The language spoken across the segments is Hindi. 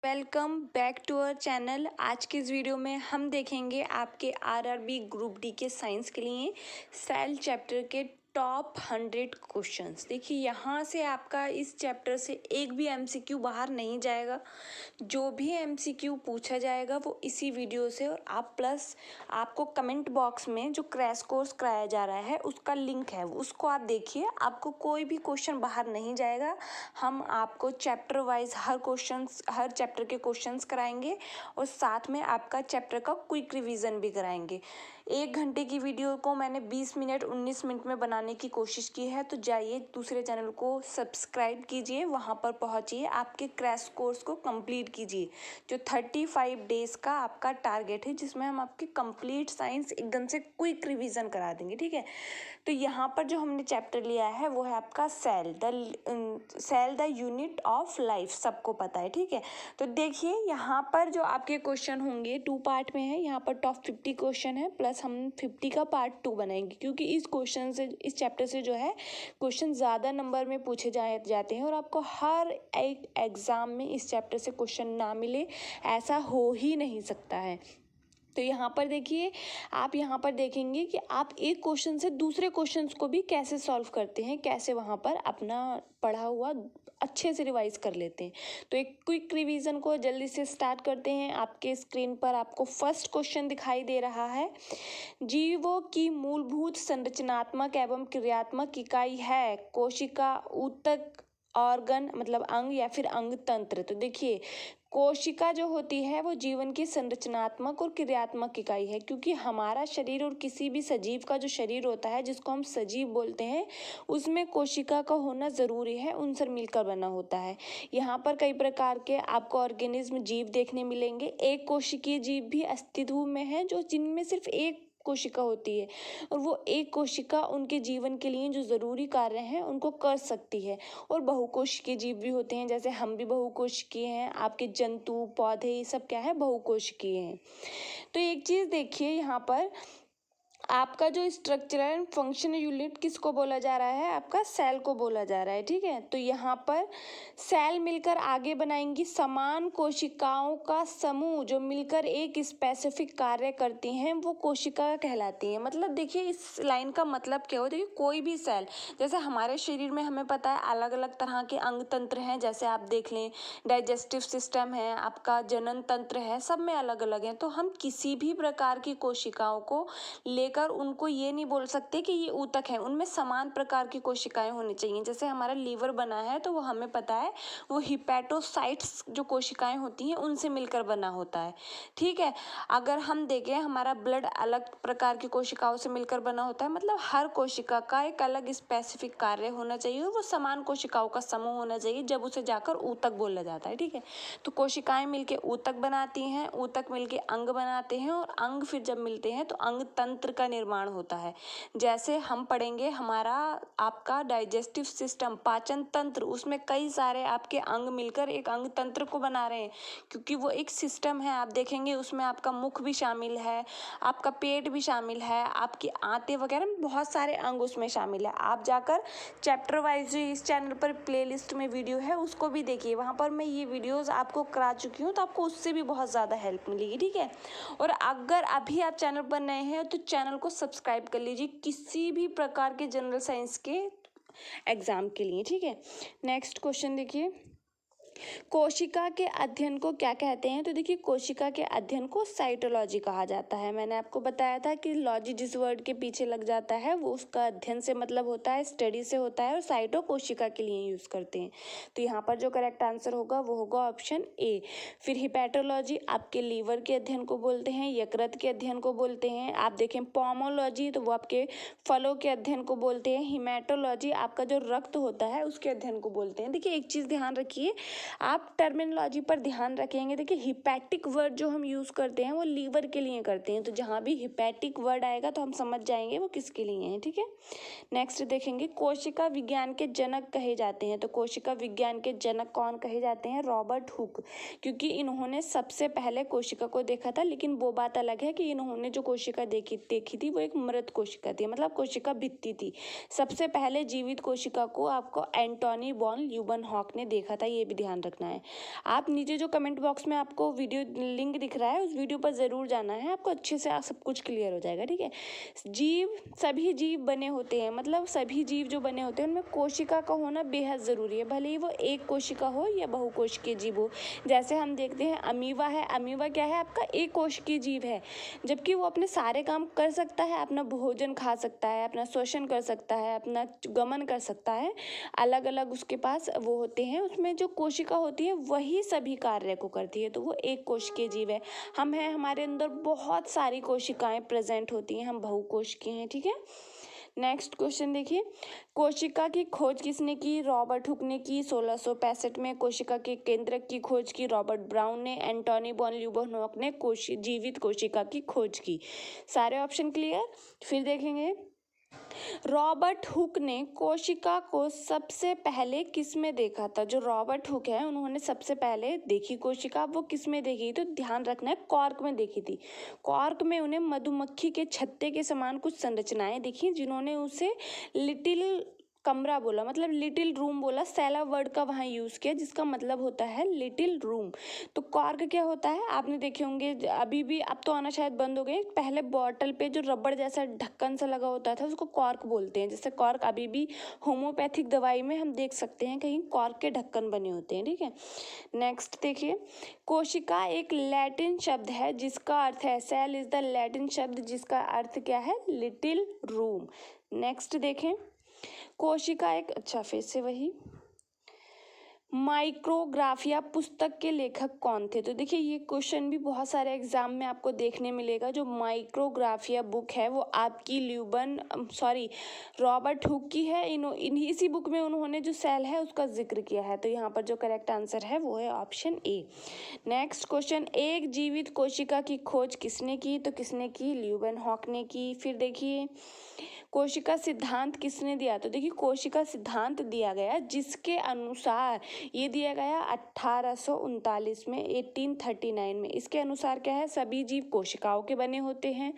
Welcome back to our channel. आज के इस वीडियो में हम देखेंगे आपके आरआरबी ग्रुप डी के साइंस के लिए सेल चैप्टर के टॉप 100 क्वेश्चंस। देखिए यहाँ से आपका इस चैप्टर से एक भी एमसीक्यू बाहर नहीं जाएगा। जो भी एमसीक्यू पूछा जाएगा वो इसी वीडियो से, और आप प्लस आपको कमेंट बॉक्स में जो क्रैश कोर्स कराया जा रहा है उसका लिंक है, उसको आप देखिए। आपको कोई भी क्वेश्चन बाहर नहीं जाएगा। हम आपको चैप्टर वाइज हर चैप्टर के क्वेश्चंस कराएंगे और साथ में आपका चैप्टर का क्विक रिवीजन भी कराएंगे। 1 घंटे की वीडियो को मैंने 20 मिनट 19 मिनट में बनाने की कोशिश की है, तो जाइए दूसरे चैनल को सब्सक्राइब कीजिए, वहाँ पर पहुँचिए, आपके क्रैश कोर्स को कंप्लीट कीजिए। जो 35 डेज़ का आपका टारगेट है, जिसमें हम आपकी कंप्लीट साइंस एकदम से क्विक रिवीजन करा देंगे, ठीक है। तो यहाँ पर जो हमने चैप्टर लिया है वो है आपका cell the unit of life, सबको पता है, ठीक है। तो देखिए यहाँ पर जो आपके क्वेश्चन होंगे 2 पार्ट में है। यहाँ पर टॉप 50 क्वेश्चन है, प्लस हम 50 का पार्ट 2 बनाएंगे, क्योंकि इस चैप्टर से जो है क्वेश्चन ज़्यादा नंबर में पूछे जाते हैं, और आपको हर एक एग्ज़ाम में इस चैप्टर से क्वेश्चन ना मिले ऐसा हो ही नहीं सकता है। तो यहाँ पर देखिए, आप यहाँ पर देखेंगे कि आप एक क्वेश्चन से दूसरे क्वेश्चंस को भी कैसे सॉल्व करते हैं, कैसे वहाँ पर अपना पढ़ा हुआ अच्छे से रिवाइज कर लेते हैं। तो एक क्विक रिवीजन को जल्दी से स्टार्ट करते हैं। आपके स्क्रीन पर आपको फर्स्ट क्वेश्चन दिखाई दे रहा है। जीवों की मूलभूत संरचनात्मक एवं क्रियात्मक इकाई है कोशिका, ऊतक, ऑर्गन मतलब अंग या फिर अंग तंत्र। तो देखिए कोशिका जो होती है वो जीवन की संरचनात्मक और क्रियात्मक इकाई है, क्योंकि हमारा शरीर और किसी भी सजीव का जो शरीर होता है जिसको हम सजीव बोलते हैं, उसमें कोशिका का होना ज़रूरी है, उनसे मिलकर बना होता है। यहाँ पर कई प्रकार के आपको ऑर्गेनिज्म जीव देखने मिलेंगे। एक कोशिकीय जीव भी अस्तित्व में है, जो जिनमें सिर्फ एक कोशिका होती है, और वो एक कोशिका उनके जीवन के लिए जो ज़रूरी कार्य हैं उनको कर सकती है। और बहुकोशिकीय जीव भी होते हैं, जैसे हम भी बहुकोशिकीय हैं, आपके जंतु पौधे ये सब क्या है, बहुकोशिकीय हैं। तो एक चीज़ देखिए, यहाँ पर आपका जो स्ट्रक्चरल एंड फंक्शन यूनिट किसको बोला जा रहा है, आपका सेल को बोला जा रहा है, ठीक है। तो यहाँ पर सेल मिलकर आगे बनाएंगी समान कोशिकाओं का समूह, जो मिलकर एक स्पेसिफिक कार्य करती हैं, वो कोशिका कहलाती हैं। मतलब देखिए इस लाइन का मतलब क्या हो, देखिए कोई भी सेल, जैसे हमारे शरीर में हमें पता है अलग अलग तरह के अंग तंत्र हैं, जैसे आप देख लें डाइजेस्टिव सिस्टम है, आपका जनन तंत्र है, सब में अलग अलग हैं। तो हम किसी भी प्रकार की कोशिकाओं को लेकर उनको ये नहीं बोल सकते कि ये ऊतक है, उनमें समान प्रकार की कोशिकाएं होनी चाहिए। जैसे हमारा लीवर बना है तो वो हमें पता है वो हिपैटोसाइट्स जो कोशिकाएं होती हैं उनसे मिलकर बना होता है, ठीक है। अगर हम देखें हमारा ब्लड अलग प्रकार की कोशिकाओं से मिलकर बना होता है, मतलब हर कोशिका का एक अलग स्पेसिफिक कार्य होना चाहिए, वो समान कोशिकाओं का समूह होना चाहिए, जब उसे जाकर ऊतक बोला जाता है, ठीक है। तो कोशिकाएं मिलकर ऊतक बनाती हैं, ऊतक मिलकर अंग बनाते हैं, और अंग फिर जब मिलते हैं तो अंग तंत्र का निर्माण होता है। जैसे हम पढ़ेंगे हमारा आपका डाइजेस्टिव सिस्टम, पाचन तंत्र, उसमें कई सारे आपके अंग मिलकर एक अंग तंत्र को बना रहे हैं, क्योंकि वो एक सिस्टम है। आप देखेंगे उसमें आपका मुख भी शामिल है, आपका पेट भी शामिल है, आपकी आंतें वगैरह, बहुत सारे अंग उसमें शामिल है। आप जाकर चैप्टर वाइज जो इस चैनल पर प्लेलिस्ट में वीडियो है उसको भी देखिए, वहाँ पर मैं ये वीडियोज़ आपको करा चुकी हूँ, तो आपको उससे भी बहुत ज़्यादा हेल्प मिलेगी, ठीक है। और अगर अभी आप चैनल पर नए हैं तो चैनल को सब्सक्राइब कर लीजिए किसी भी प्रकार के जनरल साइंस के एग्ज़ाम के लिए, ठीक है। नेक्स्ट क्वेश्चन देखिए, कोशिका के अध्ययन को क्या कहते हैं। तो देखिए कोशिका के अध्ययन को साइटोलॉजी कहा जाता है। मैंने आपको बताया था कि लॉजी जिस वर्ड के पीछे लग जाता है वो उसका अध्ययन से मतलब होता है, स्टडी से होता है, और साइटो कोशिका के लिए यूज़ करते हैं। तो यहाँ पर जो करेक्ट आंसर होगा वो होगा ऑप्शन ए। फिर हिपैटोलॉजी आपके लीवर के अध्ययन को बोलते हैं, यकृत के अध्ययन को बोलते हैं। आप देखें पोमोलॉजी तो वो आपके फलों के अध्ययन को बोलते हैं। हिमेटोलॉजी आपका जो रक्त होता है उसके अध्ययन को बोलते हैं। देखिए एक चीज़ ध्यान रखिए, आप टर्मिनोलॉजी पर ध्यान रखेंगे। देखिए हिपैटिक वर्ड जो हम यूज़ करते हैं वो लीवर के लिए करते हैं, तो जहाँ भी हिपैटिक वर्ड आएगा तो हम समझ जाएंगे वो किसके लिए है, ठीक है। नेक्स्ट देखेंगे, कोशिका विज्ञान के जनक कहे जाते हैं। तो कोशिका विज्ञान के जनक कौन कहे जाते हैं, रॉबर्ट हुक, क्योंकि इन्होंने सबसे पहले कोशिका को देखा था। लेकिन वो बात अलग है कि इन्होंने जो कोशिका देखी थी वो एक मृत कोशिका थी, मतलब कोशिका भित्ति थी। सबसे पहले जीवित कोशिका को आपको एंटोनी वॉन ल्यूवेनहॉक ने देखा था, ये भी ध्यान ध्यान रखना है। आप नीचे जो कमेंट बॉक्स में आपको वीडियो लिंक दिख रहा है उस वीडियो पर ज़रूर जाना है, आपको अच्छे से सब कुछ क्लियर हो जाएगा, ठीक है। जीव, सभी जीव बने होते हैं, मतलब सभी जीव जो बने होते हैं उनमें कोशिका का होना बेहद ज़रूरी है, भले ही वो एक कोशिका हो या बहुकोशिकीय जीव हो। जैसे हम देखते हैं अमीबा है, अमीबा क्या है, आपका एक कोशिकीय जीव है, जबकि वो अपने सारे काम कर सकता है, अपना भोजन खा सकता है, अपना श्वसन कर सकता है, अपना गमन कर सकता है, अलग अलग उसके पास वो होते हैं, उसमें जो कोशिका होती है वही सभी कार्य को करती है, तो वो एक कोशिकीय जीव है। हम हैं, हमारे अंदर बहुत सारी कोशिकाएं प्रेजेंट होती हैं, हम बहुकोशिकीय हैं, ठीक है। नेक्स्ट क्वेश्चन देखिए, कोशिका की खोज किसने की? रॉबर्ट हुक ने की 1665 में। कोशिका के केंद्रक की खोज की रॉबर्ट ब्राउन ने। एंटोनी वॉन ल्यूबोनॉक ने जीवित कोशिका की खोज की। सारे ऑप्शन क्लियर। फिर देखेंगे, रॉबर्ट हुक ने कोशिका को सबसे पहले किस में देखा था? जो रॉबर्ट हुक है उन्होंने सबसे पहले देखी कोशिका, वो किस में देखी? तो ध्यान रखना है, कॉर्क में देखी थी। कॉर्क में उन्हें मधुमक्खी के छत्ते के समान कुछ संरचनाएं दिखी, जिन्होंने उसे लिटिल कमरा बोला, मतलब लिटिल रूम बोला, सैला वर्ड का वहाँ यूज़ किया जिसका मतलब होता है लिटिल रूम। तो कॉर्क क्या होता है, आपने देखे होंगे, अभी भी, अब तो आना शायद बंद हो गए, पहले बॉटल पे जो रबड़ जैसा ढक्कन सा लगा होता था उसको कॉर्क बोलते हैं। जैसे कॉर्क अभी भी होम्योपैथिक दवाई में हम देख सकते हैं कहीं कॉर्क के ढक्कन बने होते हैं, ठीक है। नेक्स्ट देखिए, कोशिका एक लैटिन शब्द है जिसका अर्थ है, सेल इज द लैटिन शब्द जिसका अर्थ क्या है? Little room. नेक्स्ट देखें, कोशिका एक, अच्छा फिर से वही, माइक्रोग्राफिया पुस्तक के लेखक कौन थे? तो देखिए ये क्वेश्चन भी बहुत सारे एग्जाम में आपको देखने मिलेगा। जो माइक्रोग्राफिया बुक है वो आपकी रॉबर्ट हुक की है। इसी बुक में उन्होंने जो सेल है उसका जिक्र किया है, तो यहाँ पर जो करेक्ट आंसर है वो है ऑप्शन ए। नेक्स्ट क्वेश्चन, एक जीवित कोशिका की खोज किसने की? तो किसने की? ल्यूबेनहॉक ने की। फिर देखिए, कोशिका सिद्धांत किसने दिया? तो देखिए कोशिका सिद्धांत दिया गया जिसके अनुसार, ये दिया गया 1839 में, 1839 में। इसके अनुसार क्या है? सभी जीव कोशिकाओं के बने होते हैं,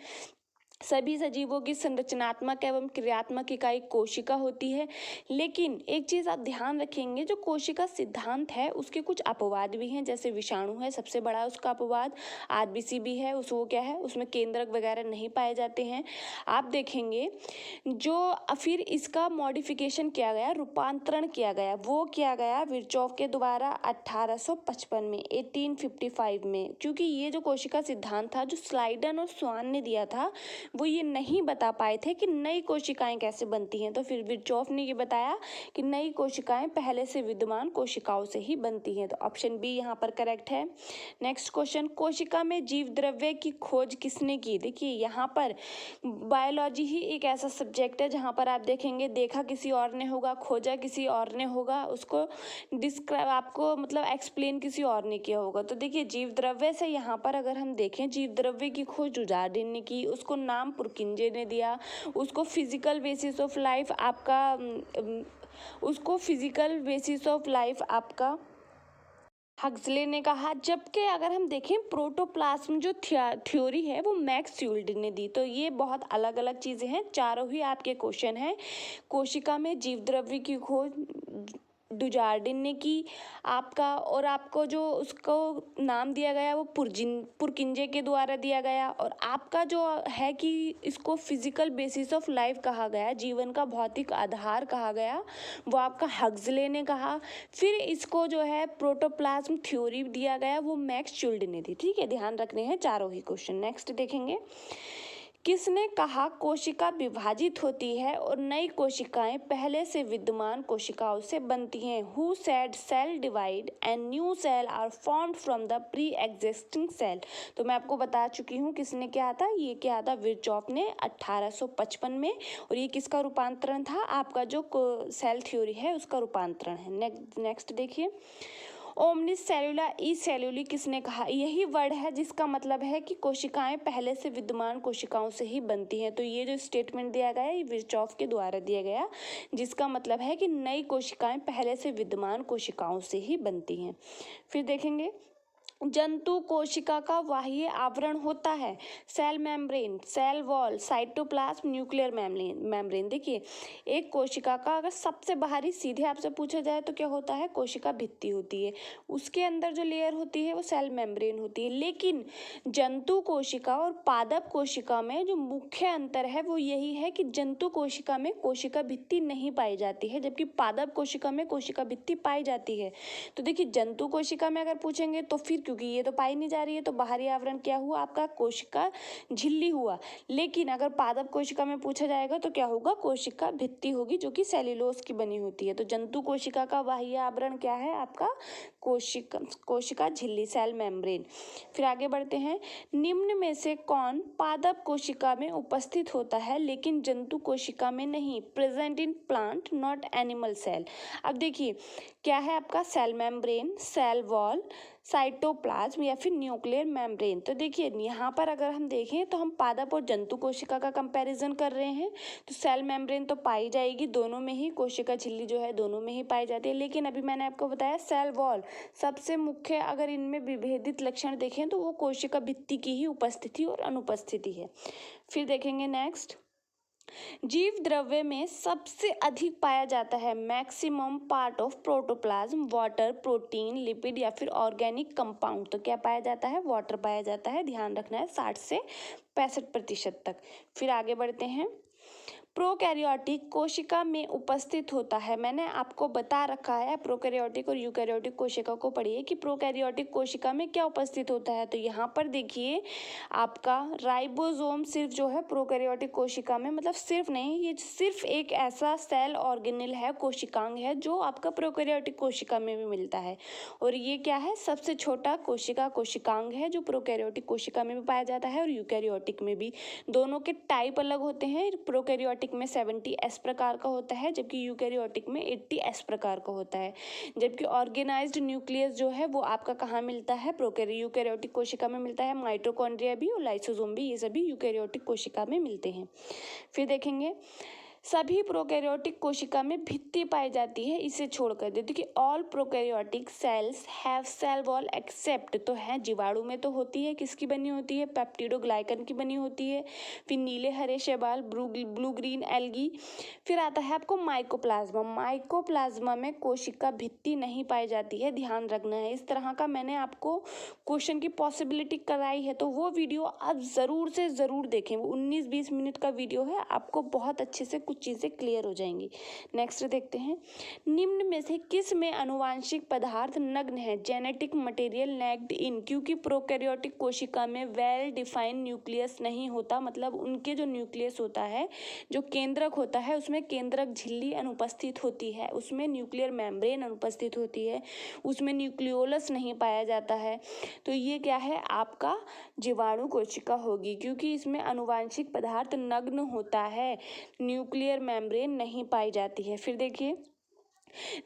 सभी सजीवों की संरचनात्मक एवं क्रियात्मक इकाई कोशिका होती है। लेकिन एक चीज़ आप ध्यान रखेंगे, जो कोशिका सिद्धांत है उसके कुछ अपवाद भी हैं, जैसे विषाणु है सबसे बड़ा उसका अपवाद, आरबीसी भी है, वो क्या है, उसमें केंद्रक वगैरह नहीं पाए जाते हैं। आप देखेंगे जो फिर इसका मॉडिफिकेशन किया गया, रूपांतरण किया गया, वो किया गया विर्चोव के द्वारा 1855 में, 1855 में। क्योंकि ये जो कोशिका सिद्धांत था जो स्लाइडन और स्वान ने दिया था, वो ये नहीं बता पाए थे कि नई कोशिकाएं कैसे बनती हैं, तो फिर विर्चोव ने ये बताया कि नई कोशिकाएं पहले से विद्यमान कोशिकाओं से ही बनती हैं, तो ऑप्शन बी यहाँ पर करेक्ट है। नेक्स्ट क्वेश्चन, कोशिका में जीव द्रव्य की खोज किसने की? देखिए यहाँ पर बायोलॉजी ही एक ऐसा सब्जेक्ट है जहाँ पर आप देखेंगे, देखा किसी और ने होगा, खोजा किसी और ने होगा, उसको डिस्क्राइब, आपको मतलब एक्सप्लेन किसी और ने किया होगा। तो देखिए जीव द्रव्य से यहाँ पर अगर हम देखें, जीव द्रव्य की खोज जुजार्डिन ने की, उसको नाम पुरकिंजे ने दिया, उसको फिजिकल बेसिस ऑफ लाइफ आपका हक्सले ने कहा। जबकि अगर हम देखें प्रोटोप्लाज्म जो थ्योरी है वो मैक्स यूल्ड ने दी। तो ये बहुत अलग अलग चीज़ें हैं, चारों ही आपके क्वेश्चन हैं। कोशिका में जीव द्रव्य की खोज डुजार्डिन ने की आपका, और आपको जो उसको नाम दिया गया वो पुरकिंजे के द्वारा दिया गया, और आपका जो है कि इसको फिजिकल बेसिस ऑफ लाइफ कहा गया, जीवन का भौतिक आधार कहा गया, वो आपका हक्सले ने कहा। फिर इसको जो है प्रोटोप्लाज्म थ्योरी दिया गया, वो मैक्स चुल्ड ने दी, ठीक है। ध्यान रखने हैं चारों ही क्वेश्चन। नेक्स्ट देखेंगे, किसने कहा कोशिका विभाजित होती है और नई कोशिकाएं पहले से विद्यमान कोशिकाओं से बनती हैं? Who said cell divide and new cell are formed from the pre existing cell? तो मैं आपको बता चुकी हूँ किसने किया था, ये किया था विर्चोव ने 1855 में, और ये किसका रूपांतरण था? आपका जो सेल थ्योरी है उसका रूपांतरण है। नेक्स्ट देखिए, ओमनिस सेलुला ई सेलुली किसने कहा? यही वर्ड है जिसका मतलब है कि कोशिकाएं पहले से विद्यमान कोशिकाओं से ही बनती हैं। तो ये जो स्टेटमेंट दिया गया है ये विर्चोव के द्वारा दिया गया, जिसका मतलब है कि नई कोशिकाएं पहले से विद्यमान कोशिकाओं से ही बनती हैं। फिर देखेंगे, जंतु कोशिका का बाह्य आवरण होता है। Cell membrane, cell wall, cytoplasm, nuclear membrane. देखिए, एक कोशिका का अगर सबसे बाहरी सीधे आपसे पूछा जाए तो क्या होता है, कोशिका भित्ति होती है। उसके अंदर जो लेयर होती है वो सेल मेम्ब्रेन होती है। लेकिन जंतु कोशिका और पादप कोशिका में जो मुख्य अंतर है वो यही है कि जंतु कोशिका में कोशिका भित्ति नहीं पाई जाती है, जबकि पादप कोशिका में कोशिका भित्ति पाई जाती है। तो देखिए, जंतु कोशिका में अगर पूछेंगे तो फिर क्योंकि ये तो पाई नहीं जा रही है तो बाहरी आवरण क्या हुआ आपका, कोशिका झिल्ली हुआ। लेकिन अगर पादप कोशिका में पूछा जाएगा तो क्या होगा, कोशिका भित्ति होगी जो कि सेल्यूलोज की बनी होती है। तो जंतु कोशिका का बाह्य आवरण क्या है आपका, कोशिका झिल्ली, सेल मेम्ब्रेन। फिर आगे बढ़ते हैं, निम्न में से कौन पादप कोशिका में उपस्थित होता है लेकिन जंतु कोशिका में नहीं। Present in plant not animal cell. अब देखिए क्या है आपका, cell membrane, cell wall, cytoplasm या फिर न्यूक्लियर मेम्ब्रेन। तो देखिए यहाँ पर अगर हम देखें तो हम पादप और जंतु कोशिका का कंपैरिजन कर रहे हैं। तो सेल मेम्ब्रेन तो पाई जाएगी दोनों में ही, कोशिका झिल्ली जो है दोनों में ही पाई जाती है। लेकिन अभी मैंने आपको बताया सेल वॉल सबसे मुख्य, अगर इनमें विभेदित लक्षण देखें तो वो कोशिका भित्ति की ही उपस्थिति और अनुपस्थिति है। फिर देखेंगे नेक्स्ट, जीव द्रव्य में सबसे अधिक पाया जाता है maximum part of protoplasm, water, protein, lipid या फिर ऑर्गेनिक कंपाउंड। तो क्या पाया जाता है, वाटर पाया जाता है। ध्यान रखना है 60 से 65% तक। फिर आगे बढ़ते हैं, प्रोकैरियोटिक कोशिका में उपस्थित होता है। मैंने आपको बता रखा है, प्रोकैरियोटिक और यूकैरियोटिक कोशिका को पढ़िए कि प्रोकैरियोटिक कोशिका में क्या उपस्थित होता है। तो यहाँ पर देखिए आपका राइबोसोम सिर्फ जो है प्रोकैरियोटिक कोशिका में, मतलब सिर्फ नहीं, ये सिर्फ एक ऐसा सेल ऑर्गेनेल है, कोशिकांग है जो आपका प्रोकैरियोटिक कोशिका में भी मिलता है। और ये क्या है, सबसे छोटा कोशिकांग है जो प्रोकैरियोटिक कोशिका में भी पाया जाता है और यूकैरियोटिक में भी। दोनों के टाइप अलग होते हैं। प्रोकैरियोटिक में 70S प्रकार का होता है जबकि यूकैरियोटिक में 80S प्रकार का होता है। जबकि ऑर्गेनाइज्ड न्यूक्लियस जो है वो आपका कहाँ मिलता है, यूकैरियोटिक कोशिका में मिलता है। माइटोकॉन्ड्रिया भी और लाइसोसोम भी, ये सभी यूकैरियोटिक कोशिका में मिलते हैं। फिर देखेंगे, सभी प्रोकैरियोटिक कोशिका में भित्ति पाई जाती है, इसे छोड़कर। देखिए all prokaryotic cells have cell wall except, तो है जीवाणु में तो होती है, किसकी बनी होती है, पेप्टिडोग्लाइकन की बनी होती है। फिर नीले हरे शैवाल, ब्लू ग्रीन एल्गी। फिर आता है आपको माइकोप्लाज्मा। माइकोप्लाज्मा में कोशिका भित्ति नहीं पाई जाती है, ध्यान रखना है। इस तरह का मैंने आपको क्वेश्चन की पॉसिबिलिटी कराई है, तो वो वीडियो आप ज़रूर से ज़रूर देखें। वो 19-20 मिनट का वीडियो है, आपको बहुत अच्छे से कुछ चीज़ें क्लियर हो जाएंगी। नेक्स्ट देखते हैं, निम्न में से किस में अनुवांशिक पदार्थ नग्न है, जेनेटिक मटेरियल नेक्ड इन। क्योंकि प्रोकैरियोटिक कोशिका में वेल डिफाइंड न्यूक्लियस नहीं होता, मतलब उनके जो न्यूक्लियस होता है, जो केंद्रक होता है, उसमें केंद्रक झिल्ली अनुपस्थित होती है, उसमें न्यूक्लियर मेम्ब्रेन अनुपस्थित होती है, उसमें न्यूक्लियोलस नहीं पाया जाता है। तो ये क्या है आपका जीवाणु कोशिका होगी, क्योंकि इसमें अनुवांशिक पदार्थ नग्न होता है, न्यूक्लियर मेम्ब्रेन नहीं पाई जाती है। फिर देखिए,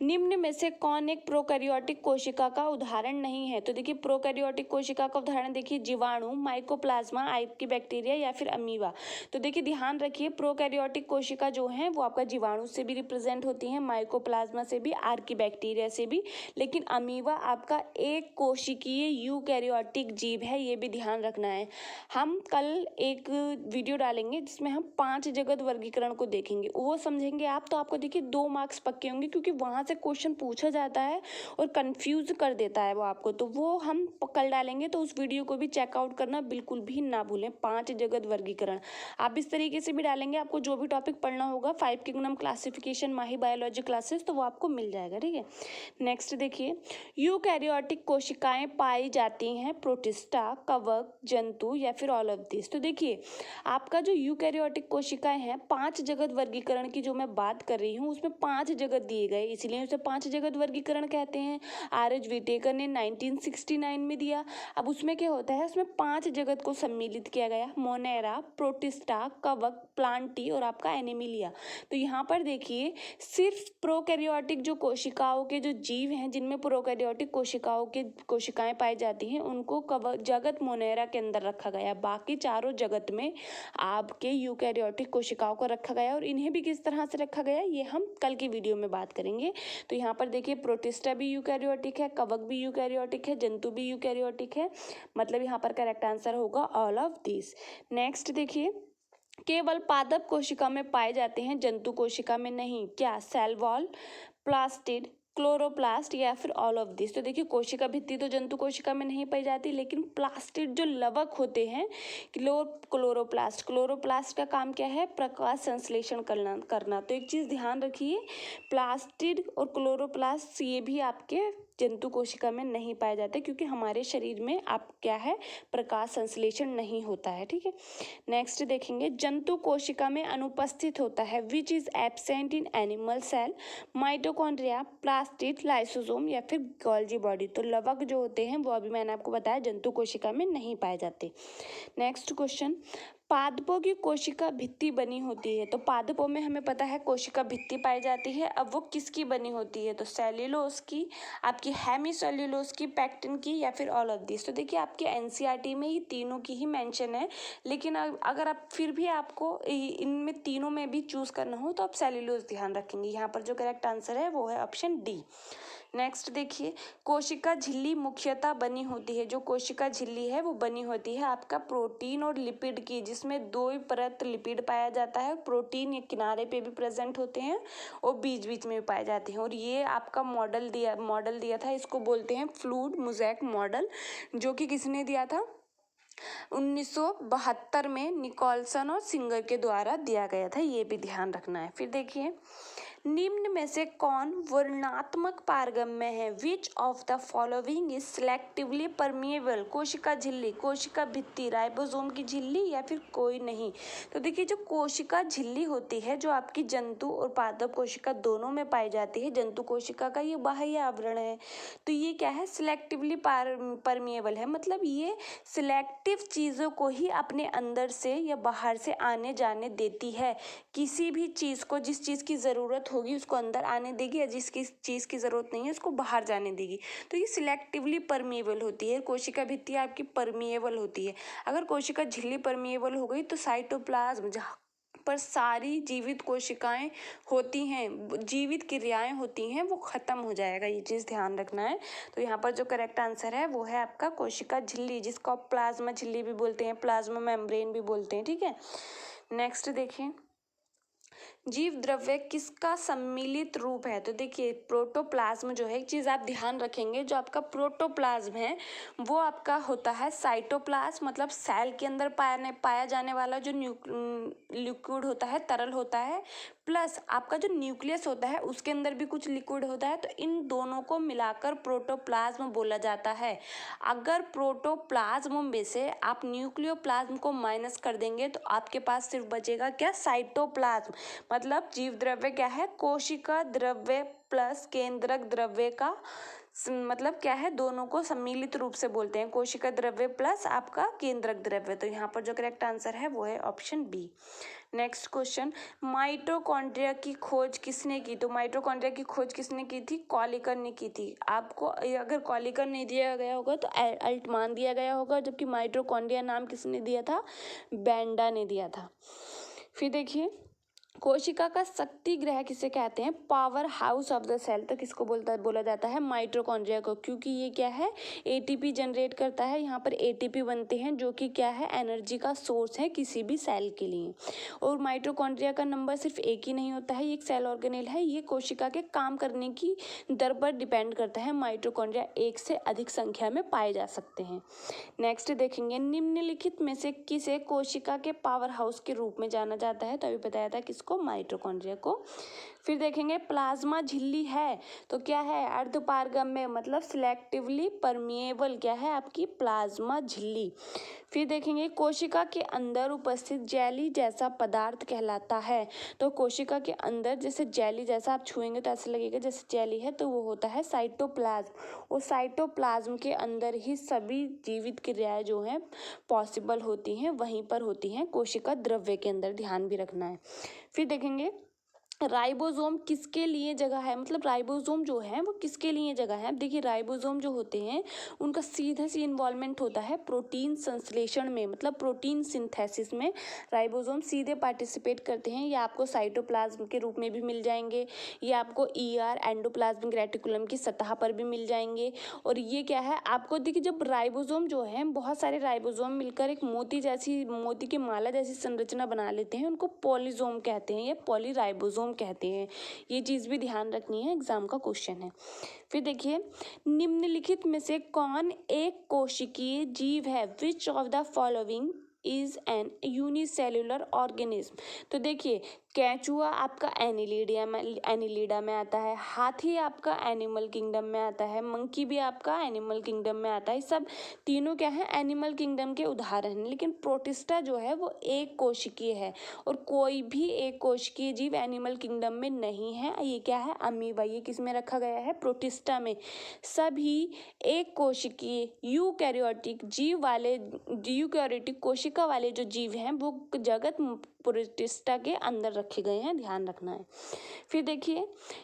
निम्न में से कौन एक प्रोकैरियोटिक कोशिका का उदाहरण नहीं है। तो देखिए प्रोकैरियोटिक कोशिका का उदाहरण देखिए, जीवाणु, माइकोप्लाज्मा, आर्की बैक्टीरिया या फिर अमीबा। तो देखिए ध्यान रखिए, प्रोकैरियोटिक कोशिका जो है वो आपका जीवाणु से भी रिप्रेजेंट होती है, माइकोप्लाज्मा से भी, आर्की बैक्टीरिया से भी। लेकिन अमीबा आपका एक कोशिकीय यूकैरियोटिक जीव है, ये भी ध्यान रखना है। हम कल एक वीडियो डालेंगे जिसमें हम 5 जगत वर्गीकरण को देखेंगे, वो समझेंगे आप, तो आपको देखिए 2 मार्क्स पक्के होंगे, क्योंकि वहाँ से क्वेश्चन पूछा जाता है और कंफ्यूज कर देता है वो आपको। तो वो हम कल डालेंगे, तो उस वीडियो को भी चेकआउट करना बिल्कुल भी ना भूलें। 5 जगत वर्गीकरण आप इस तरीके से भी डालेंगे, आपको जो भी टॉपिक पढ़ना होगा 5 किंगडम क्लासिफिकेशन माही बायोलॉजी क्लासेस, तो वो आपको मिल जाएगा, ठीक है। नेक्स्ट देखिए, यूकैरियोटिक कोशिकाएं पाई जाती हैं प्रोटिस्टा, कवक, जंतु या फिर ऑल ऑफ दिस। तो देखिए आपका जो यूकैरियोटिक कोशिकाएं हैं, 5 जगत वर्गीकरण की जो मैं बात कर रही हूँ उसमें 5 जगत दिए गए, इसलिए उसे 5 जगत वर्गीकरण कहते हैं। R.H. व्हिटेकर ने 1969 में दिया। अब उसमें क्या होता है, उसमें 5 जगत को सम्मिलित किया गया, मोनेरा, प्रोटिस्टा, कवक, प्लांटी और आपका एनिमिलिया। तो यहाँ पर देखिए सिर्फ प्रोकैरियोटिक जो कोशिकाओं के जो जीव हैं, जिनमें प्रोकैरियोटिक कोशिकाओं के कोशिकाएं पाई जाती हैं, उनको कवक जगत मोनेरा के अंदर रखा गया। बाकी चारों जगत में आपके यूकैरियोटिक कोशिकाओं को रखा गया, और इन्हें भी किस तरह से रखा गया ये हम कल की वीडियो में बात करेंगे। देखेंगे तो यहाँ पर देखिए प्रोटिस्टा भी यूकैरियोटिक है, कवक भी यूकैरियोटिक है, जंतु भी यूकैरियोटिक है, मतलब यहाँ पर करेक्ट आंसर होगा ऑल ऑफ दिस। नेक्स्ट देखिए, केवल पादप कोशिका में पाए जाते हैं, जंतु कोशिका में नहीं, क्या? सेल वॉल, प्लास्टिड, क्लोरोप्लास्ट या फिर ऑल ऑफ दिस। तो देखिए कोशिका भित्ति तो जंतु कोशिका में नहीं पाई जाती, लेकिन प्लास्टिड जो लवक होते हैं, क्लोरोप्लास्ट का काम क्या है? प्रकाश संश्लेषण करना। तो एक चीज़ ध्यान रखिए, प्लास्टिड और क्लोरोप्लास्ट ये भी आपके जंतु कोशिका में नहीं पाए जाते, क्योंकि हमारे शरीर में आप क्या है, प्रकाश संश्लेषण नहीं होता है, ठीक है। नेक्स्ट देखेंगे, जंतु कोशिका में अनुपस्थित होता है, which is absent in animal cell, mitochondria, plastid, lysosome या फिर गोल्जी बॉडी। तो लवक जो होते हैं वो अभी मैंने आपको बताया जंतु कोशिका में नहीं पाए जाते। नेक्स्ट क्वेश्चन, पादपों की कोशिका भित्ति बनी होती है। तो पादपों में हमें पता है कोशिका भित्ति पाई जाती है, अब वो किसकी बनी होती है? तो सेल्यूलोज की, आपकी हेमीसेल्यूलोज की, पैक्टिन की या फिर ऑल ऑफ दिस। तो देखिए आपके एनसीईआरटी में ये तीनों की ही मेंशन है, लेकिन अगर आप फिर भी आपको इनमें तीनों में भी चूज करना हो तो आप सेल्यूलोज ध्यान रखेंगे। यहाँ पर जो करेक्ट आंसर है वो है ऑप्शन डी। नेक्स्ट देखिए, कोशिका झिल्ली मुख्यतः बनी होती है, जो कोशिका झिल्ली है वो बनी होती है आपका प्रोटीन और लिपिड की, जिसमें दो ही परत लिपिड पाया जाता है, प्रोटीन ये किनारे पे भी प्रेजेंट होते हैं और बीच बीच में भी पाए जाते हैं। और ये आपका मॉडल दिया था, इसको बोलते हैं फ्लूइड मोज़ेक मॉडल, जो कि किसने दिया था? 1972 में निकोलसन और सिंगर के द्वारा दिया गया था, ये भी ध्यान रखना है। फिर देखिए, निम्न में से कौन वर्णात्मक पारगम्य है? विच of the following is selectively permeable? कोशिका झिल्ली, कोशिका भित्ति, राइबोसोम की झिल्ली या फिर कोई नहीं। तो देखिए जो कोशिका झिल्ली होती है, जो आपकी जंतु और पादप कोशिका दोनों में पाई जाती है, जंतु कोशिका का ये बाह्य आवरण है, तो ये क्या है? सिलेक्टिवली परमिएबल है, मतलब ये सिलेक्टिव चीज़ों को ही अपने अंदर से या बाहर से आने जाने देती है। किसी भी चीज़ को, जिस चीज़ की ज़रूरत होगी उसको अंदर आने देगी, या जिसकी चीज़ की ज़रूरत नहीं है उसको बाहर जाने देगी। तो ये सिलेक्टिवली परमिएबल होती है। कोशिका भित्ति आपकी परमिएबल होती है। अगर कोशिका झिल्ली परमिएबल हो गई तो साइटोप्लाज्म, जहाँ पर सारी जीवित कोशिकाएं होती हैं, जीवित क्रियाएं होती हैं, वो खत्म हो जाएगा। ये चीज़ ध्यान रखना है। तो यहाँ पर जो करेक्ट आंसर है वो है आपका कोशिका झिल्ली, जिसको आप प्लाज्मा झिल्ली भी बोलते हैं, प्लाज्मा मेम्ब्रेन भी बोलते हैं, ठीक है। नेक्स्ट देखिए, जीव द्रव्य किसका सम्मिलित रूप है? तो देखिए प्रोटोप्लाज्म जो है, एक चीज़ आप ध्यान रखेंगे, जो आपका प्रोटोप्लाज्म है वो आपका होता है साइटोप्लाज्म, मतलब सेल के अंदर पाया जाने वाला जो लिक्विड होता है, तरल होता है, प्लस आपका जो न्यूक्लियस होता है उसके अंदर भी कुछ लिक्विड होता है। तो इन दोनों को मिलाकर प्रोटोप्लाज्म बोला जाता है। अगर प्रोटोप्लाज्म में से आप न्यूक्लियोप्लाज्म को माइनस कर देंगे तो आपके पास सिर्फ बचेगा क्या? साइटोप्लाज्म। मतलब जीव द्रव्य क्या है? कोशिका द्रव्य प्लस केंद्रक द्रव्य का मतलब क्या है? दोनों को सम्मिलित रूप से बोलते हैं, कोशिका द्रव्य प्लस आपका केंद्रक द्रव्य। तो यहाँ पर जो करेक्ट आंसर है वो है option B. Next question, mitochondria की खोज किसने की? तो माइटोकॉन्ड्रिया की खोज किसने की थी? कॉलिकर ने की थी। आपको अगर कॉलिकर नहीं दिया गया होगा तो अल्टमान दिया गया होगा, जबकि माइटोकॉन्ड्रिया नाम किसने दिया था? बेंडा ने दिया था। फिर देखिए, कोशिका का शक्ति ग्रह किसे कहते हैं? Power house of the cell. तो किसको बोला जाता है? माइटोकॉन्ड्रिया को, क्योंकि ये क्या है? एटीपी जनरेट करता है। यहाँ पर एटीपी बनते हैं, जो कि क्या है? एनर्जी का सोर्स है किसी भी सेल के लिए। और माइटोकॉन्ड्रिया का नंबर सिर्फ एक ही नहीं होता है, ये एक सेल ऑर्गेनेल है, ये कोशिका के काम करने की दर पर डिपेंड करता है। माइटोकॉन्ड्रिया एक से अधिक संख्या में पाए जा सकते हैं। नेक्स्ट देखेंगे, निम्नलिखित में से किसे कोशिका के पावर हाउस के रूप में जाना जाता है? तो अभी बताया था किसको? माइटोकॉन्ड्रिया को। फिर देखेंगे, प्लाज्मा झिल्ली है तो क्या है? अर्धपारगम्य, मतलब सिलेक्टिवली परमिएबल क्या है? आपकी प्लाज्मा झिल्ली। फिर देखेंगे, कोशिका के अंदर उपस्थित जेली जैसा पदार्थ कहलाता है। तो कोशिका के अंदर जैसे जेली जैसा आप छुएंगे तो ऐसा लगेगा जैसे जेली है, तो वो होता है साइटोप्लाज्म। और साइटोप्लाज्म के अंदर ही सभी जीवित क्रियाएं जो हैं पॉसिबल होती हैं, वहीं पर होती हैं कोशिका द्रव्य के अंदर, ध्यान भी रखना है। फिर देखेंगे, राइबोसोम किसके लिए जगह है, मतलब राइबोसोम जो है वो किसके लिए जगह है। अब देखिए राइबोसोम जो होते हैं उनका सीधा सी इन्वॉल्वमेंट होता है प्रोटीन संश्लेषण में, मतलब प्रोटीन सिंथेसिस में राइबोसोम सीधे पार्टिसिपेट करते हैं। ये आपको साइटोप्लाज्म के रूप में भी मिल जाएंगे, ये आपको ईआर एंडोप्लाज्मिक रेटिकुलम की सतह पर भी मिल जाएंगे। और ये क्या है आपको देखिए, जब राइबोसोम जो है बहुत सारे राइबोसोम मिलकर एक मोती की माला जैसी संरचना बना लेते हैं, उनको पॉलीसोम कहते हैं या पॉलीराइबोसोम कहते हैं। ये चीज़ भी ध्यान रखनी है, एग्जाम का क्वेश्चन है। फिर देखिए निम्नलिखित में से कौन एक कोशिकीय जीव है, विच of the following is an unicellular organism. तो देखिए केंचुआ आपका एनिलिडा में आता है, हाथी आपका एनिमल किंगडम में आता है, मंकी भी आपका एनिमल किंगडम में आता है। सब तीनों क्या है एनिमल किंगडम के उदाहरण हैं। लेकिन प्रोटिस्टा जो है वो एक कोशिकीय है, और कोई भी एक कोशिकीय जीव एनिमल किंगडम में नहीं है। ये क्या है अमीबा, ये किस में रखा गया है प्रोटिस्टा में। सभी एक कोशिकीय यूकैरियोटिक कोशिका वाले जो जीव हैं वो जगत प्रोटिस्टा के अंदर रखे गए हैं, ध्यान रखना है। फिर देखिए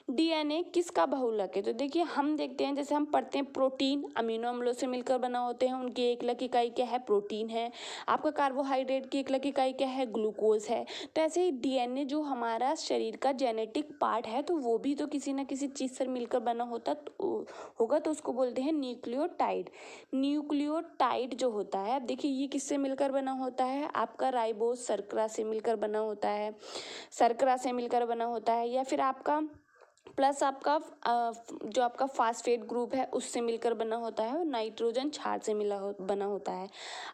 डीएनए किसका बहुलक है। तो देखिए हम देखते हैं जैसे हम पढ़ते हैं प्रोटीन अमीनो अम्लों से मिलकर बना होते हैं, उनकी एकलक इकाई क्या है प्रोटीन है। आपका कार्बोहाइड्रेट की एकलक इकाई क्या है ग्लूकोज है। तो ऐसे ही डीएनए जो हमारा शरीर का जेनेटिक पार्ट है तो वो भी तो किसी ना किसी चीज़ से मिलकर बना होगा, तो उसको बोलते हैं न्यूक्लियोटाइड। न्यूक्लियोटाइड जो होता है अब देखिए ये किससे मिलकर बना होता है, आपका राइबोज शर्करा से मिलकर बना होता है, शर्करा से मिलकर बना होता है, या फिर आपका प्लस आपका जो आपका फास्फेट ग्रुप है उससे मिलकर बना होता है, और नाइट्रोजन क्षार से बना होता है।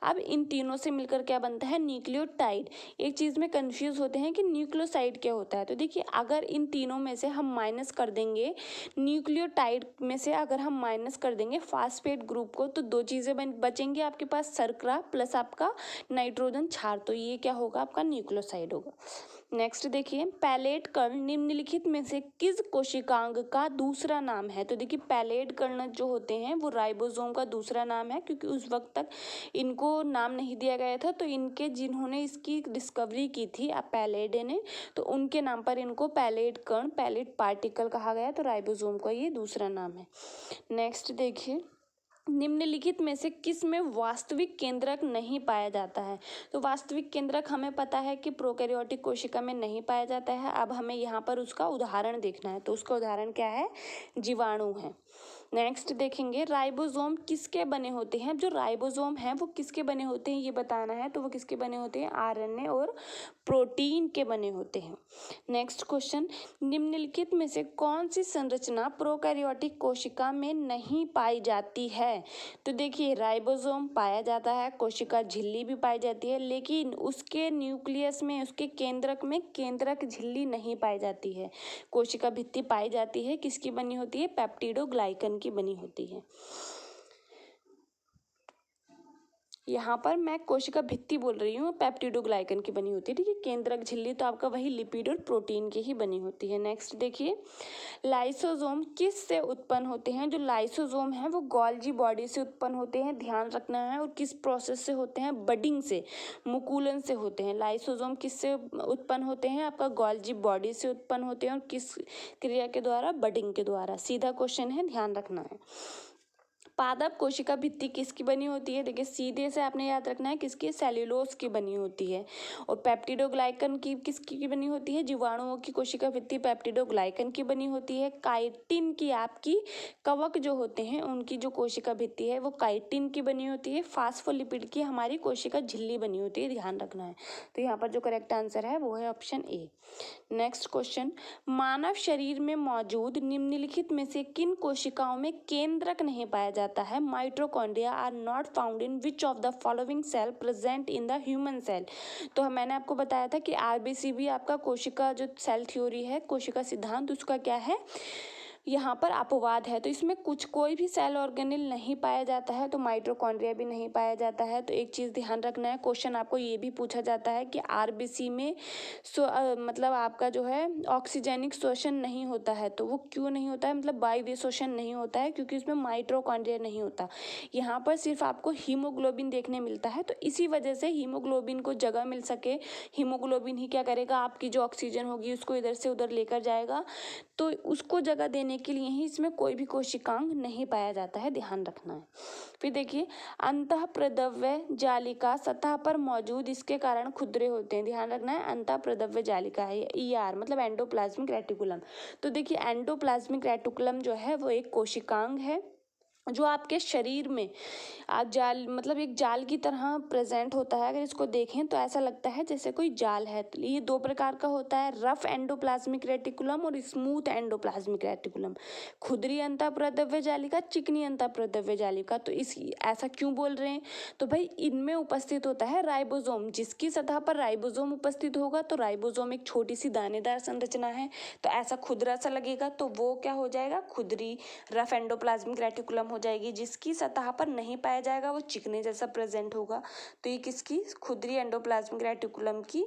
अब इन तीनों से मिलकर क्या बनता है न्यूक्लियोटाइड। एक चीज़ में कंफ्यूज होते हैं कि न्यूक्लियोसाइड क्या होता है। तो देखिए अगर इन तीनों में से हम माइनस कर देंगे, न्यूक्लियोटाइड में से अगर हम माइनस कर देंगे फास्फेट ग्रुप को, तो दो चीज़ें बचेंगी आपके पास, शर्करा प्लस आपका नाइट्रोजन क्षार। तो ये क्या होगा आपका न्यूक्लियोसाइड होगा। नेक्स्ट देखिए पैलेट कण निम्नलिखित में से किस कोशिकांग का दूसरा नाम है। तो देखिए पैलेट कण जो होते हैं वो राइबोसोम का दूसरा नाम है, क्योंकि उस वक्त तक इनको नाम नहीं दिया गया था। तो इनके जिन्होंने इसकी डिस्कवरी की थी पैलेडे ने, तो उनके नाम पर इनको पैलेट कण पैलेट पार्टिकल कहा गया। तो राइबोसोम का ये दूसरा नाम है। नेक्स्ट देखिए निम्नलिखित में से किस में वास्तविक केंद्रक नहीं पाया जाता है। तो वास्तविक केंद्रक हमें पता है कि प्रोकैरियोटिक कोशिका में नहीं पाया जाता है। अब हमें यहाँ पर उसका उदाहरण देखना है, तो उसका उदाहरण क्या है जीवाणु है। नेक्स्ट देखेंगे राइबोसोम किसके बने होते हैं। जो राइबोसोम है वो किसके बने होते हैं ये बताना है। तो वो किसके बने होते हैं आरएनए और प्रोटीन के बने होते हैं। नेक्स्ट क्वेश्चन निम्नलिखित में से कौन सी संरचना प्रोकैरियोटिक कोशिका में नहीं पाई जाती है। तो देखिए राइबोसोम पाया जाता है, कोशिका झिल्ली भी पाई जाती है, लेकिन उसके न्यूक्लियस में उसके केंद्रक में केंद्रक झिल्ली नहीं पाई जाती है। कोशिका भित्ति पाई जाती है, किसकी बनी होती है पेप्टिडोग्लाइकन की बनी होती है। यहाँ पर मैं कोशिका भित्ति बोल रही हूँ, पेप्टिडोग्लाइकन की बनी होती है, ठीक है। केंद्रक झिल्ली तो आपका वही लिपिड और प्रोटीन की ही बनी होती है। नेक्स्ट देखिए लाइसोसोम किस से उत्पन्न होते हैं। जो लाइसोसोम है वो गोल्जी बॉडी से उत्पन्न होते हैं, ध्यान रखना है। और किस प्रोसेस से होते हैं बडिंग से, मुकुलन से होते हैं। लाइसोसोम किससे उत्पन्न होते हैं आपका गोल्जी बॉडी से उत्पन्न होते हैं, और किस क्रिया के द्वारा बडिंग के द्वारा। सीधा क्वेश्चन है, ध्यान रखना है। पादप कोशिका भित्ति किसकी बनी होती है। देखिए सीधे से आपने याद रखना है किसकी सेल्यूलोज की बनी होती है। और पेप्टिडोग्लाइकन की किसकी बनी होती है जीवाणुओं की कोशिका भित्ति पेप्टिडोग्लाइकन की बनी होती है। काइटिन की आपकी कवक जो होते हैं उनकी जो कोशिका भित्ति है वो काइटिन की बनी होती है। फास्फोलिपिड की हमारी कोशिका झिल्ली बनी होती है, ध्यान रखना है। तो यहाँ पर जो करेक्ट आंसर है वो है ऑप्शन ए। नेक्स्ट क्वेश्चन मानव शरीर में मौजूद निम्नलिखित में से किन कोशिकाओं में केंद्रक नहीं पाया जाता है। Mitochondria are not found in which of the following cell present in the human cell. तो मैंने आपको बताया था कि आरबीसी भी आपका कोशिका जो सेल थ्योरी है कोशिका सिद्धांत उसका क्या है यहाँ पर अपवाद है, तो इसमें कुछ कोई भी सेल ऑर्गेनेल नहीं पाया जाता है, तो माइटोकॉन्ड्रिया भी नहीं पाया जाता है। तो एक चीज़ ध्यान रखना है, क्वेश्चन आपको ये भी पूछा जाता है कि आरबीसी में मतलब आपका जो है ऑक्सीजनिक शोषण नहीं होता है, तो वो क्यों नहीं होता है, मतलब वायवीय शोषण नहीं होता है क्योंकि उसमें माइटोकॉन्ड्रिया नहीं होता। यहाँ पर सिर्फ आपको हीमोग्लोबिन देखने मिलता है, तो इसी वजह से हीमोग्लोबिन को जगह मिल सके, हीमोग्लोबिन ही क्या करेगा, आपकी जो ऑक्सीजन होगी उसको इधर से उधर लेकर जाएगा, तो उसको जगह देने के लिए ही इसमें कोई भी कोशिकांग नहीं पाया जाता है, ध्यान रखना है। फिर देखिए, अंतःप्रद्रव्य जालिका सतह पर मौजूद इसके कारण खुदरे होते हैं, ध्यान रखना है, अंतःप्रद्रव्य जालिका है ER मतलब एंडोप्लाज्मिक रेटिकुलम। तो देखिए एंडोप्लाज्मिक रेटिकुलम जो है वो एक कोशिकांग है जो आपके शरीर में आप जाल मतलब एक जाल की तरह प्रेजेंट होता है। अगर इसको देखें तो ऐसा लगता है जैसे कोई जाल है। तो ये दो प्रकार का होता है, रफ एंडोप्लाज्मिक रेटिकुलम और स्मूथ एंडोप्लाज्मिक रेटिकुलम। खुदरी अंतःप्रद्रव्य जालिका, चिकनी अंतःप्रद्रव्य जालिका। तो इस ऐसा क्यों बोल रहे हैं, तो भाई इनमें उपस्थित होता है राइबोसोम, जिसकी सतह पर राइबोसोम उपस्थित होगा, तो राइबोसोम एक छोटी सी दानेदार संरचना है, तो ऐसा खुदरा सा लगेगा, तो वो क्या हो जाएगा, खुदरी रफ एंडोप्लाज्मिक रेटिकुलम हो जाएगी। जिसकी सतह पर नहीं पाया जाएगा वो चिकने जैसा प्रेजेंट होगा। तो ये किसकी, खुदरी एंडोप्लाज्मिक रेटिकुलम की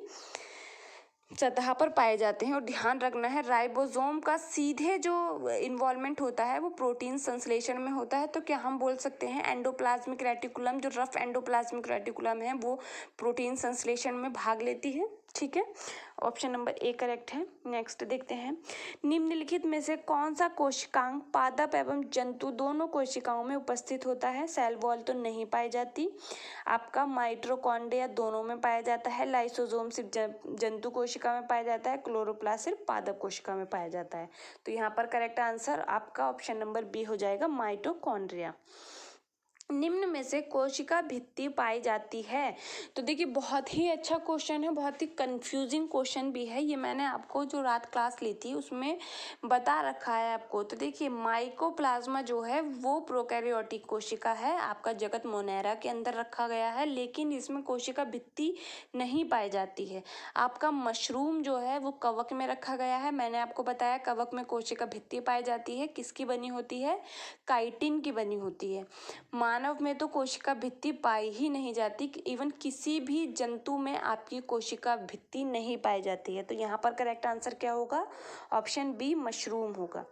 सतह पर पाए जाते हैं। और ध्यान रखना है, राइबोसोम का सीधे जो इन्वॉल्वमेंट होता है वो प्रोटीन संश्लेषण में होता है। तो क्या हम बोल सकते हैं एंडोप्लाज्मिक रेटिकुलम, जो रफ एंडोप्लाज्मिक रेटिकुलम है, वो प्रोटीन संश्लेषण में भाग लेती है। ठीक है, ऑप्शन नंबर ए करेक्ट है। नेक्स्ट देखते हैं, निम्नलिखित में से कौन सा कोशिकांग पादप एवं जंतु दोनों कोशिकाओं में उपस्थित होता है। सेल वॉल तो नहीं पाई जाती, आपका माइटोकॉन्ड्रिया दोनों में पाया जाता है, लाइसोसोम सिर्फ जंतु कोशिका में पाया जाता है, क्लोरोप्लास्ट सिर्फ पादप कोशिका में पाया जाता है। तो यहाँ पर करेक्ट आंसर आपका ऑप्शन नंबर बी हो जाएगा, माइटोकॉन्ड्रिया। निम्न में से कोशिका भित्ति पाई जाती है। तो देखिए बहुत ही अच्छा क्वेश्चन है, बहुत ही कंफ्यूजिंग क्वेश्चन भी है। ये मैंने आपको जो रात क्लास ली थी उसमें बता रखा है आपको। तो देखिए माइकोप्लाज्मा जो है वो प्रोकैरियोटिक कोशिका है, आपका जगत मोनेरा के अंदर रखा गया है, लेकिन इसमें कोशिका भित्ति नहीं पाई जाती है। आपका मशरूम जो है वो कवक में रखा गया है। मैंने आपको बताया कवक में कोशिका भित्ति पाई जाती है, किसकी बनी होती है, काइटिन की बनी होती है। मानव में तो कोशिका भित्ति पाई ही नहीं जाती, इवन किसी भी जंतु में आपकी कोशिका भित्ति नहीं पाई जाती है। तो यहाँ पर करेक्ट आंसर क्या होगा, ऑप्शन बी मशरूम होगा।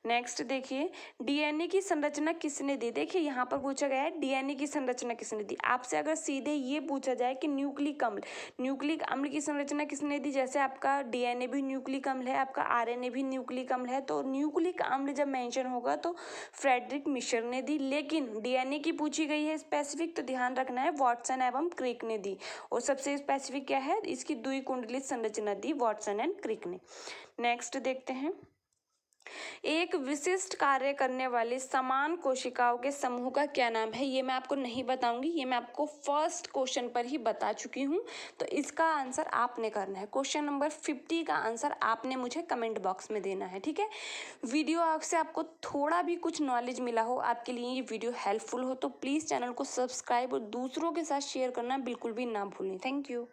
नेक्स्ट देखिए, डीएनए की संरचना किसने दी। देखिए यहाँ पर पूछा गया है डीएनए की संरचना किसने दी। आपसे अगर सीधे ये पूछा जाए कि न्यूक्लिक अम्ल की संरचना किसने दी, जैसे आपका डीएनए भी न्यूक्लिक अम्ल है, आपका आरएनए भी न्यूक्लिक अम्ल है, तो न्यूक्लिक अम्ल जब मेंशन होगा तो फ्रेडरिक मिशर ने दी। लेकिन डीएनए की पूछी गई है स्पेसिफिक, तो ध्यान रखना है वाटसन एवं क्रिक ने दी। और सबसे स्पेसिफिक क्या है, इसकी द्विकुंडलित संरचना दी वाटसन एंड क्रिक ने। नेक्स्ट देखते हैं, एक विशिष्ट कार्य करने वाली समान कोशिकाओं के समूह का क्या नाम है। ये मैं आपको नहीं बताऊंगी, ये मैं आपको फर्स्ट क्वेश्चन पर ही बता चुकी हूँ। तो इसका आंसर आपने करना है। क्वेश्चन नंबर 50 का आंसर आपने मुझे कमेंट बॉक्स में देना है। ठीक है, वीडियो आपसे आपको थोड़ा भी कुछ नॉलेज मिला हो, आपके लिए ये वीडियो हेल्पफुल हो, तो प्लीज़ चैनल को सब्सक्राइब और दूसरों के साथ शेयर करना बिल्कुल भी ना भूलें। Thank you.